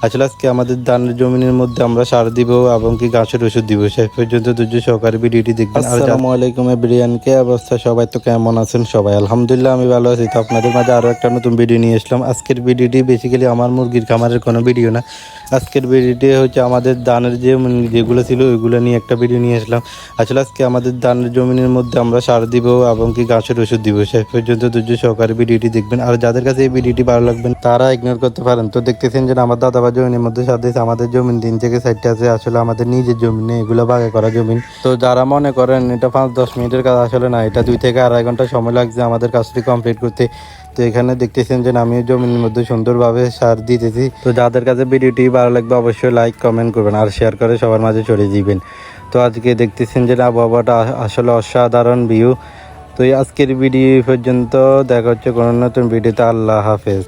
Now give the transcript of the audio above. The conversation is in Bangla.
আসলে আজকে আমাদের ধানের জমিনের মধ্যে আমরা সার দিব এবং কি ঘাসের ওষুধ দিব। শেষ পর্যন্ত ধৈর্য সহকারে ভিডিওটি দেখবেন। আসসালামু আলাইকুম এভরিওয়ান, কে অবস্থা? সবাই তো কেমন আছেন? সবাই আলহামদুলিল্লাহ আমি ভালো আছি। তো আপনাদের মাঝে আরও একটা নতুন ভিডিও নিয়ে আসলাম। আজকের ভিডিওটি বেসিক্যালি আমার মুরগির খামারের কোনো ভিডিও না। আজকের ভিডিওটি হচ্ছে আমাদের ধানের যেগুলো ছিল ওইগুলো নিয়ে একটা ভিডিও নিয়ে আসলাম। আসলে আজকে আমাদের ধানের জমিনের মধ্যে আমরা সার দিব এবং কি ঘাসের ওষুধ দিব। শেষ পর্যন্ত ধৈর্য সহকারে ভিডিওটি দেখবেন। আর যাদের কাছে এই ভিডিওটি ভালো লাগবেন তারা ইগনোর করতে পারেন। তো দেখতেছেন যে আমার দাদাবা জমিনের মধ্যে সাথে আমাদের জমিন 3 থেকে 4টা আছে। আসলে আমাদের নিজের জমি নেই, এগুলো ভাগে করা জমিন। তো যারা মনে করেন এটা 5-10 মিনিটের কাজ, আসলে না, এটা 2 থেকে আড়াই ঘন্টা সময় লাগছে আমাদের কাজটি কমপ্লিট করতে। তো এখানে দেখতেছেন যে আমি জমির মধ্যে সুন্দরভাবে সার দিতেছি। তো যাদের কাছে ভিডিওটি ভালো লাগবে অবশ্যই লাইক কমেন্ট করবেন আর শেয়ার করে সবার মাঝে ছড়িয়ে দিবেন। তো আজকে দেখতেছেন যে আবহাওয়াটা আসলে অসাধারণ ভিউ। তো আজকের ভিডিও পর্যন্ত দেখা হচ্ছে কোনো নতুন ভিডিওতে। আল্লাহ হাফেজ।